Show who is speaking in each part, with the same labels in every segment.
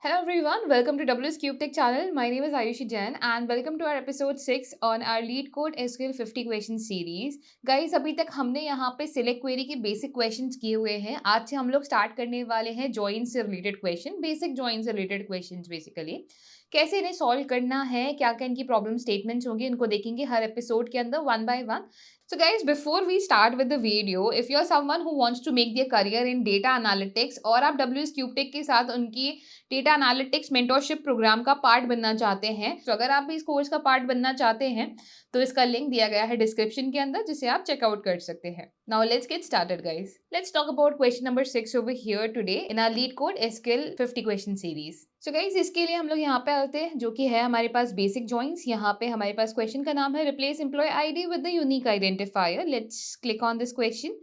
Speaker 1: Hello everyone, welcome to WS Cube Tech channel. My name is Ayushi Jain and welcome to our episode 6 on our Lead Code SQL 50 question series. Guys, अभी तक हमने यहाँ पे select query के basic questions किए हुए हैं. आज से हम लोग स्टार्ट करने वाले हैं जॉइन से रिलेटेड क्वेश्चन, बेसिक जॉइन से रिलेटेड क्वेश्चंस बेसिकली. कैसे इन्हें सॉल्व करना है, क्या क्या इनकी प्रॉब्लम स्टेटमेंट्स होंगे, इनको देखेंगे हर एपिसोड के अंदर one by one. So guys, before we start with the video, if you're someone who wants to make their career in data analytics और आप WS Cube Tech के साथ उनकी डेटा एनालिटिक्स मेंटोरशिप प्रोग्राम का part बनना चाहते हैं, तो अगर आप भी इस कोर्स का पार्ट बनना चाहते हैं तो इसका लिंक दिया गया है डिस्क्रिप्शन के अंदर, जिसे आप चेकआउट कर सकते हैं. Now let's get started guys. Let's talk about question number 6 over here today in our LeetCode SQL 50 question series. So guys, इसके लिए हम लोग यहाँ पे आते हैं, जो कि है हमारे पास बेसिक जॉइंस. यहाँ पे हमारे पास क्वेश्चन का नाम है replace employee ID with the unique identifier. Let's click on this question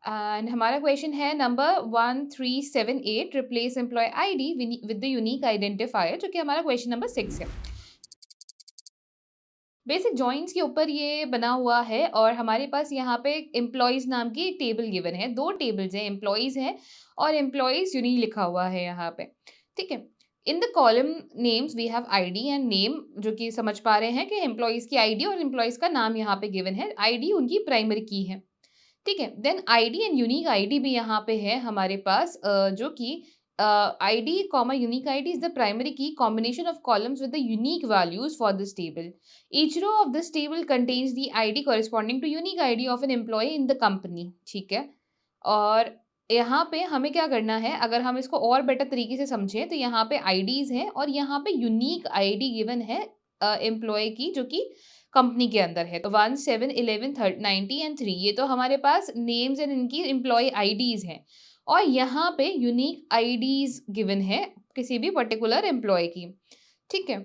Speaker 1: and हमारा क्वेश्चन है number 1378 replace employee ID with the unique identifier, जो कि हमारा क्वेश्चन नंबर 6 है. बेसिक जॉइंस के ऊपर ये बना हुआ है और हमारे पास यहाँ पे एम्प्लॉयज नाम की एक टेबल गिवन है. दो टेबल्स हैं, एम्प्लॉयज हैं और एम्प्लॉयज यूनिक लिखा हुआ है यहाँ पे. ठीक है. In the column names we have ID and name, जो कि समझ पा रहे हैं कि एम्प्लॉयज की आईडी और एम्प्लॉयज का नाम यहाँ पे गिवन है. आईडी उनकी प्राइमरी की है. ठीक है. Then ID and unique ID भी यहाँ पे है हमारे पास, जो कि ID comma unique ID is the primary key combination of columns with the unique values for this table. Each row of this table contains the ID corresponding to unique ID of an employee in the company. ठीक है. और यहाँ पे हमें क्या करना है, अगर हम इसको और बेटर तरीके से समझें तो यहाँ पे आईडीज हैं और यहाँ पे यूनिक आईडी गिवन है एम्प्लॉय की, जो कि कंपनी के अंदर है. तो 1, 7, 11, 90 एंड 3, ये तो हमारे पास नेम्स एंड इनकी एम्प्लॉय आईडीज हैं. और यहाँ पे यूनिक आईडीज गिवन है किसी भी पर्टिकुलर एम्प्लॉय की. ठीक है.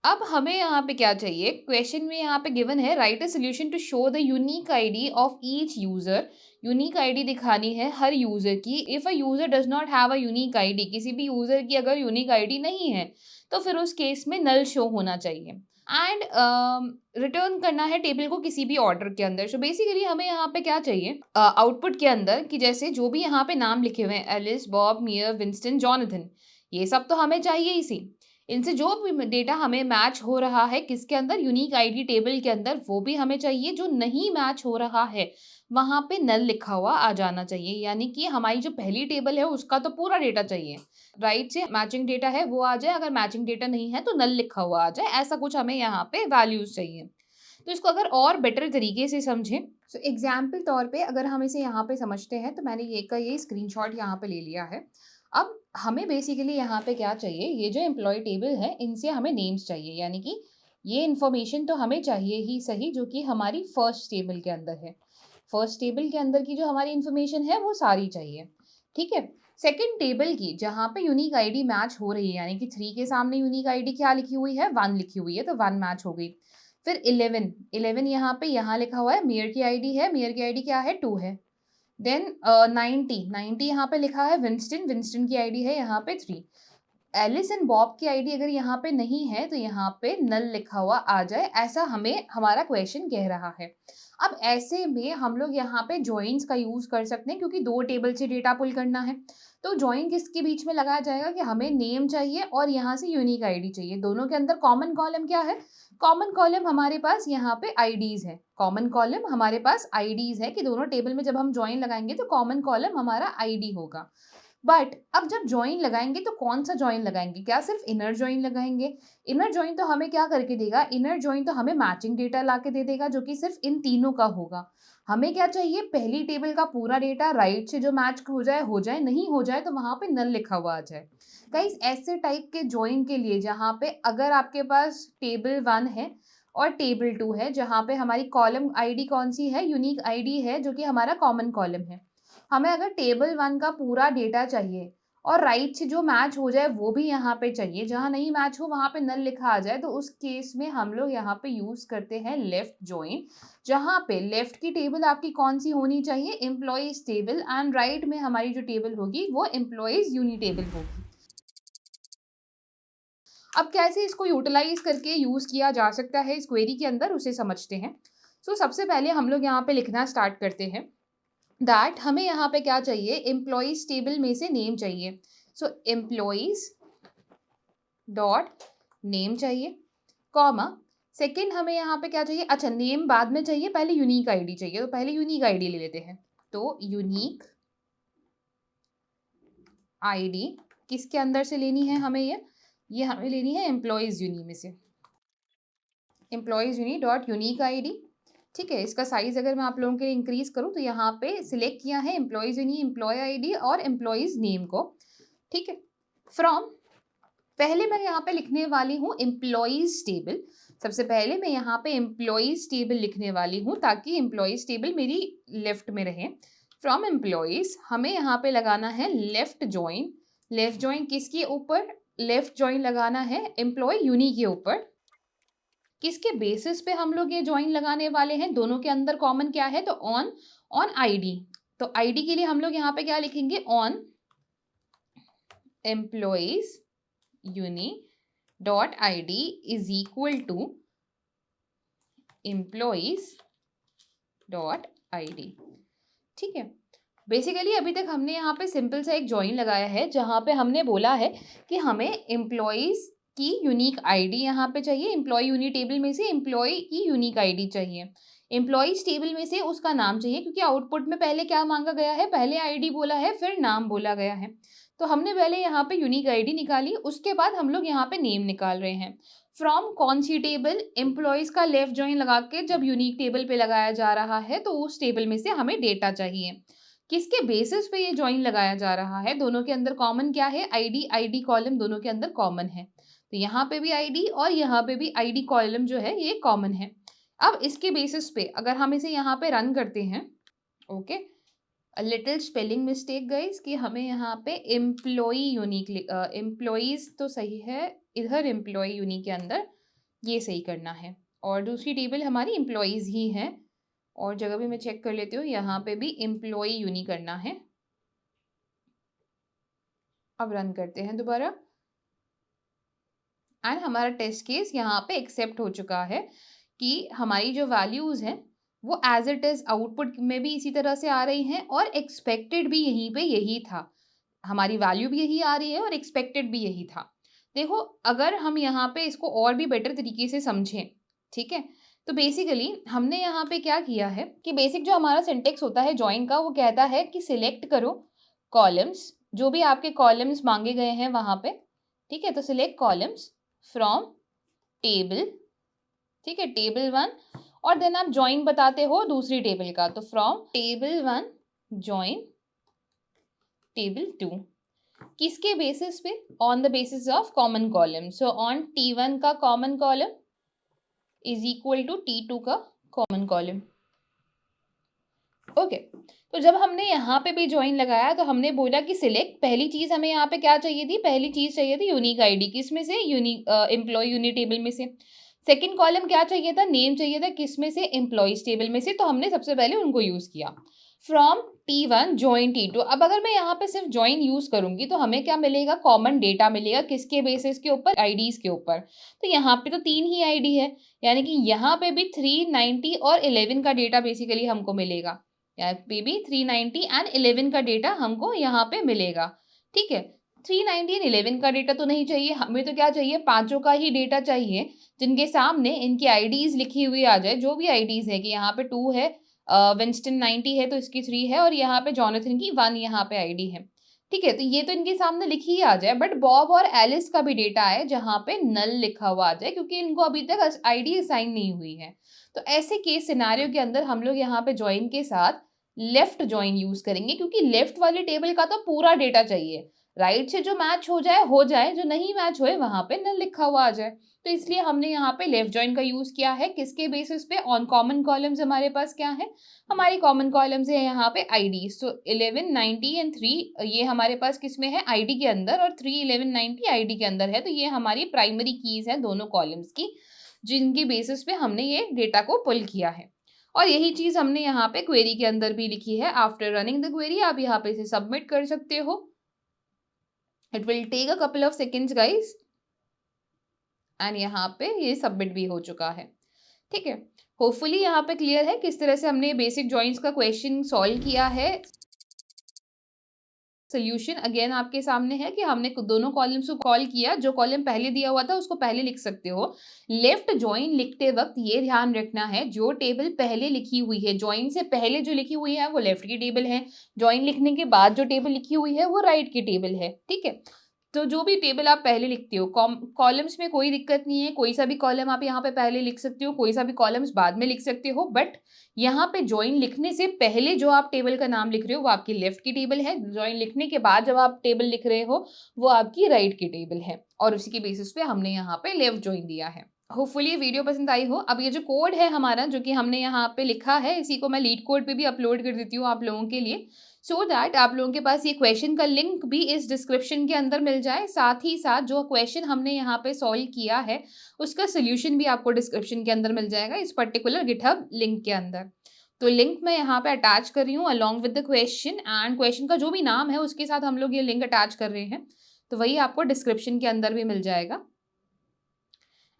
Speaker 1: अब हमें यहाँ पे क्या चाहिए, क्वेश्चन में यहाँ पे गिवन है write a solution to show the unique ID of each user. Unique ID दिखानी है हर यूजर की. If a user does not have a unique ID, किसी भी यूजर की अगर यूनिक आईडी नहीं है तो फिर उस केस में नल शो होना चाहिए. एंड रिटर्न करना है टेबल को किसी भी ऑर्डर के अंदर. सो बेसिकली हमें यहाँ पे क्या चाहिए आउटपुट के अंदर, कि जैसे जो भी यहाँ पे नाम लिखे हुए हैं, Alice, Bob, Meir, Winston, Jonathan, ये सब तो हमें चाहिए ही सी. इनसे जो भी डेटा हमें मैच हो रहा है किसके अंदर, यूनिक आईडी टेबल के अंदर, वो भी हमें चाहिए. जो नहीं मैच हो रहा है वहां पे नल लिखा हुआ आ जाना चाहिए. यानी कि हमारी जो पहली टेबल है उसका तो पूरा डेटा चाहिए. राइट से मैचिंग डेटा है वो आ जाए, अगर मैचिंग डेटा नहीं है तो नल लिखा हुआ आ जाए. ऐसा कुछ हमें यहाँ पे वैल्यूज चाहिए. तो इसको अगर और बेटर तरीके से समझें, तो एग्जाम्पल तौर पे अगर हम इसे यहाँ पे समझते हैं, तो मैंने ये स्क्रीनशॉट यहाँ पे ले लिया है. अब हमें बेसिकली यहाँ पे क्या चाहिए, ये जो एम्प्लॉय टेबल है इनसे हमें नेम्स चाहिए. यानी कि ये इन्फॉर्मेशन तो हमें चाहिए ही सही, जो कि हमारी फर्स्ट टेबल के अंदर है. फर्स्ट टेबल के अंदर की जो हमारी इन्फॉर्मेशन है वो सारी चाहिए. ठीक है. सेकंड टेबल की जहाँ पे यूनिक आईडी मैच हो रही है, यानी कि 3 के सामने यूनिक आईडी क्या लिखी हुई है, 1 लिखी हुई है, तो 1 मैच हो गई. फिर 11 यहाँ पे यहाँ लिखा हुआ है, मेयर की आईडी है, मेयर की आईडी क्या है, 2 है. देन 90 यहाँ पे लिखा है विंस्टन, विंस्टन की आईडी है यहाँ पे 3. एलिस एंड बॉब की आईडी अगर यहाँ पे नहीं है तो यहाँ पे नल लिखा हुआ आ जाए, ऐसा हमें हमारा क्वेश्चन कह रहा है. अब ऐसे में हम लोग यहाँ पे जॉइंस का यूज कर सकते हैं, क्योंकि दो टेबल से डेटा पुल करना है. तो जॉइन किसके बीच में लगाया जाएगा कि हमें नेम चाहिए और यहाँ से यूनिक आईडी चाहिए. दोनों के अंदर कॉमन कॉलम क्या है, कॉमन कॉलम हमारे पास यहाँ पे आईडीज है. कॉमन कॉलम हमारे पास आईडीज है कि दोनों टेबल में जब हम जॉइन लगाएंगे तो कॉमन कॉलम हमारा आईडी होगा. बट अब जब जॉइन लगाएंगे तो कौन सा जॉइन लगाएंगे, क्या सिर्फ इनर जॉइन लगाएंगे? इनर जॉइन तो हमें क्या करके देगा, इनर जॉइन तो हमें मैचिंग डेटा ला के दे देगा, जो कि सिर्फ इन तीनों का होगा. हमें क्या चाहिए, पहली टेबल का पूरा डेटा राइट से जो मैच हो जाए, नहीं हो जाए तो वहां पे नल लिखा हुआ आ जाए. गाइस, ऐसे टाइप के जॉइन के लिए जहाँ पे अगर आपके पास टेबल 1 है और टेबल 2 है, जहाँ पे हमारी कॉलम आईडी कौन सी है, यूनिक आईडी है, जो कि हमारा कॉमन कॉलम है. हमें अगर टेबल 1 का पूरा डेटा चाहिए और राइट से जो मैच हो जाए वो भी यहाँ पे चाहिए, जहाँ नहीं मैच हो वहाँ पे नल लिखा आ जाए, तो उस केस में हम लोग यहाँ पे यूज करते हैं लेफ्ट जॉइन. जहाँ पे लेफ्ट की टेबल आपकी कौन सी होनी चाहिए, एम्प्लॉयज टेबल, एंड राइट में हमारी जो टेबल होगी वो एम्प्लॉयज यूनि टेबल होगी. अब कैसे इसको यूटिलाइज करके यूज किया जा सकता है इस क्वेरी के अंदर, उसे समझते हैं. सबसे पहले हम लोग यहाँ पे लिखना स्टार्ट करते हैं दैट हमें यहाँ पे क्या चाहिए, एम्प्लॉयज टेबल में से नेम चाहिए. एम्प्लॉयज डॉट नेम चाहिए, कॉमा सेकंड हमें यहाँ पे क्या चाहिए, अच्छा नेम बाद में चाहिए, पहले यूनिक आईडी चाहिए, तो पहले यूनिक आईडी ले लेते हैं। तो यूनिक आईडी किसके अंदर से लेनी है हमें, ये हमें लेनी है एम्प्लॉयज़ यूनी में से, employees uni dot unique ID. ठीक है, इसका साइज अगर मैं आप लोगों के लिए इंक्रीज करूँ तो यहाँ पे सिलेक्ट किया है एम्प्लॉयज़ यूनी, एम्प्लॉय आईडी और एम्प्लॉयज़ नेम को। ठीक है, फ्रॉम पहले मैं यहाँ पे लिखने वाली हूँ एम्प्लॉयज़ टेबल। सबसे पहले मैं यहाँ पे एम्प्लॉयज़ टेबल लिखने वाली हूँ ताकि एम्प्लॉयज़ टेबल मेरी लेफ्ट में रहे। फ्रॉम एम्प्लॉयज़ हमें यहाँ पे लगाना है लेफ्ट जॉइन। लेफ्ट जॉइन किसके ऊपर, लेफ्ट जॉइन लगाना है एम्प्लॉय यूनी के ऊपर। किसके बेसिस पे हम लोग ये जॉइन लगाने वाले हैं, दोनों के अंदर कॉमन क्या है, तो ऑन ऑन आईडी। तो आईडी के लिए हम लोग यहाँ पे क्या लिखेंगे, on employees uni dot ID is equal to employees dot ID. ठीक है, बेसिकली अभी तक हमने यहाँ पे सिंपल सा एक जॉइन लगाया है जहाँ पे हमने बोला है कि हमें एम्प्लॉयज़ की यूनिक आईडी यहाँ पे चाहिए, एम्प्लॉय यूनी टेबल में से एम्प्लॉय की यूनिक आईडी चाहिए, एम्प्लॉयज़ टेबल में से उसका नाम चाहिए, क्योंकि आउटपुट में पहले क्या मांगा गया है, पहले आईडी बोला है फिर नाम बोला गया है। तो हमने पहले यहाँ पे यूनिक आईडी निकाली, उसके बाद हम लोग यहाँ पे नेम निकाल रहे हैं। फ्रॉम कौन सी टेबल, एम्प्लॉयज़ का लेफ्ट जॉइन लगा के जब यूनिक टेबल पे लगाया जा रहा है तो उस टेबल में से हमें डेटा चाहिए। किसके बेसिस पे ये जॉइन लगाया जा रहा है, दोनों के अंदर कॉमन क्या है, आईडी, आईडी कॉलम दोनों के अंदर कॉमन है। तो यहाँ पे भी आईडी और यहाँ पे भी आईडी कॉलम जो है ये कॉमन है। अब इसके बेसिस पे अगर हम इसे यहाँ पे रन करते हैं, okay, little spelling mistake guys कि हमें यहाँ पे एम्प्लॉई यूनिक, एम्प्लॉयज़ तो सही है, इधर एम्प्लॉई यूनिक के अंदर ये सही करना है, और दूसरी टेबल हमारी एम्प्लॉयज़ ही है, और जगह भी मैं चेक कर लेती हूँ, यहाँ पे भी एम्प्लॉय यूनी करना है। अब रन करते हैं दोबारा, एंड हमारा टेस्ट केस यहाँ पे एक्सेप्ट हो चुका है कि हमारी जो वैल्यूज़ हैं वो एज इट इज़ आउटपुट में भी इसी तरह से आ रही हैं, और एक्सपेक्टेड भी यहीं पे यही था, हमारी वैल्यू भी यही आ रही है और एक्सपेक्टेड भी यही था। देखो, अगर हम यहाँ पे इसको और भी बेटर तरीके से समझें, ठीक है, तो बेसिकली हमने यहाँ पे क्या किया है कि बेसिक जो हमारा सिंटेक्स होता है जॉइन का, वो कहता है कि सिलेक्ट करो कॉलम्स, जो भी आपके कॉलम्स मांगे गए हैं वहाँ पे। ठीक है, तो सिलेक्ट कॉलम्स फ्रॉम टेबल, ठीक है, टेबल 1, और देन आप जॉइन बताते हो दूसरी टेबल का, तो फ्रॉम टेबल 1 जॉइन टेबल 2। किसके बेसिस पे, on the basis of common column. So on T1 का common column is equal to T2 का कॉमन कॉलम। ओके, तो जब हमने यहाँ पे भी ज्वाइन लगाया तो हमने बोला कि सिलेक्ट, पहली चीज हमें यहाँ पे क्या चाहिए थी, पहली चीज चाहिए थी यूनिक आईडी, किस में से, यूनिक एम्प्लॉय यूनिक टेबल में से। सेकंड कॉलम क्या चाहिए था, नेम चाहिए था, किस में से, एम्प्लॉयज टेबल में से, तो हमने सबसे पहले उनको यूज किया। From T1 join T2। अब अगर मैं यहाँ पे सिर्फ जॉइन यूज करूंगी तो हमें क्या मिलेगा, कॉमन डेटा मिलेगा, किसके बेसिस के ऊपर, आईडीज के ऊपर। तो यहाँ पे तो 3 ही आईडी है, यानी कि यहाँ पे भी 390 और 11 का डेटा बेसिकली हमको मिलेगा, यहाँ पे भी 390 एंड 11 का डेटा हमको यहाँ पे मिलेगा। ठीक है, 390 एंड 11 का डेटा तो नहीं चाहिए हमें, तो क्या चाहिए, पांचों का ही डेटा चाहिए, जिनके सामने इनकी आईडीज लिखी हुई आ जाए, जो भी आईडीज है, कि यहाँ पे 2 है, विंस्टन 90 है तो इसकी 3 है, और यहाँ पे जॉनथन की 1 यहाँ पे आईडी है। ठीक है, तो ये तो इनके सामने लिखी ही आ जाए, बट बॉब और एलिस का भी डेटा है जहाँ पे नल लिखा हुआ आ जाए, क्योंकि इनको अभी तक आईडी असाइन नहीं हुई है। तो ऐसे केस सिनारियो के अंदर हम लोग यहाँ पे ज्वाइन के साथ लेफ्ट ज्वाइन यूज करेंगे, क्योंकि लेफ्ट वाले टेबल का तो पूरा डेटा चाहिए, राइट से जो मैच हो जाए, जो नहीं मैच होए वहां पे नल लिखा हुआ आ जाए। तो इसलिए हमने यहाँ पे लेफ्ट ज्वाइन का यूज किया है, किसके बेसिस पे, ऑन कॉमन कॉलम्स हमारे पास क्या है, हमारी कॉमन कॉलम्स है यहाँ पे आईडी। सो 11, 90 एंड 3 ये हमारे पास किस में है, आईडी के अंदर, और 3, 11, 90 आईडी के अंदर है। तो ये हमारी प्राइमरी कीज है दोनों कॉलम्स की, जिनकी बेसिस पे हमने ये डेटा को पुल किया है। और यही चीज हमने यहाँ पे क्वेरी के अंदर भी लिखी है। आफ्टर रनिंग द क्वेरी आप यहाँ पे इसे सबमिट कर सकते हो। It will take a couple of seconds guys, and यहाँ पे ये सबमिट भी हो चुका है। ठीक है, होपफुली यहाँ पे क्लियर है किस तरह से हमने बेसिक जॉइंट्स का क्वेश्चन सॉल्व किया है। सोल्यूशन अगेन आपके सामने है कि हमने दोनों कॉलम्स को कॉल किया, जो कॉलम पहले दिया हुआ था उसको पहले लिख सकते हो। लेफ्ट जॉइन लिखते वक्त ये ध्यान रखना है, जो टेबल पहले लिखी हुई है, जॉइन से पहले जो लिखी हुई है वो लेफ्ट की टेबल है, जॉइन लिखने के बाद जो टेबल लिखी हुई है वो राइट की टेबल है। ठीक है, तो जो भी टेबल आप पहले लिखते हो, कॉलम्स में कोई दिक्कत नहीं है, कोई सा भी कॉलम आप यहाँ पे पहले लिख सकते हो, कोई सा भी कॉलम्स बाद में लिख सकते हो, बट यहाँ पे जॉइन लिखने से पहले जो आप टेबल का नाम लिख रहे हो वो आपकी लेफ्ट की टेबल है, जॉइन लिखने के बाद जब आप टेबल लिख रहे हो वो आपकी राइट की टेबल है, और उसी के बेसिस पे हमने यहाँ पे लेफ्ट जॉइन दिया है। होपफुली ये वीडियो पसंद आई हो। अब ये जो कोड है हमारा जो कि हमने यहाँ पे लिखा है, इसी को मैं लीड कोड पे भी अपलोड कर देती हूँ आप लोगों के लिए, सो दैट आप लोगों के पास ये क्वेश्चन का लिंक भी इस डिस्क्रिप्शन के अंदर मिल जाए। साथ ही साथ जो क्वेश्चन हमने यहाँ पे सॉल्व किया है उसका सोल्यूशन भी आपको डिस्क्रिप्शन के अंदर मिल जाएगा, इस पर्टिकुलर गिटहब लिंक के अंदर। तो लिंक मैं यहाँ पे अटैच कर रही हूँ along with the question, and question का जो भी नाम है उसके साथ हम लोग ये लिंक अटैच कर रहे हैं, तो वही आपको डिस्क्रिप्शन के अंदर भी मिल जाएगा।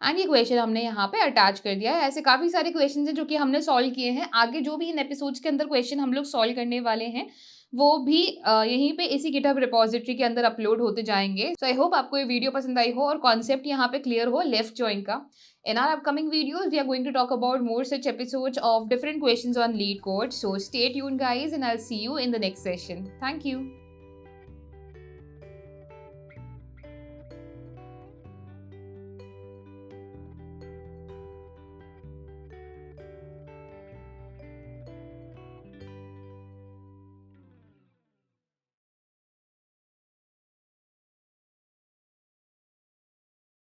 Speaker 1: एंड ये क्वेश्चन हमने यहाँ पे अटैच कर दिया है। ऐसे काफ़ी सारे क्वेश्चन हैं जो कि हमने सॉल्व किए हैं। आगे जो भी इन एपिसोड्स के अंदर क्वेश्चन हम लोग सॉल्व करने वाले हैं वो भी यहीं पे इसी गिटहब रिपॉजिटरी के अंदर अपलोड होते जाएंगे। सो आई होप आपको ये वीडियो पसंद आई हो और कॉन्सेप्ट यहाँ पे क्लियर हो लेफ्ट जॉइन का। In our upcoming videos, we are going to talk about more such episodes of different questions on lead code. So stay tuned, guys, and I'll see you in the next session. Thank you.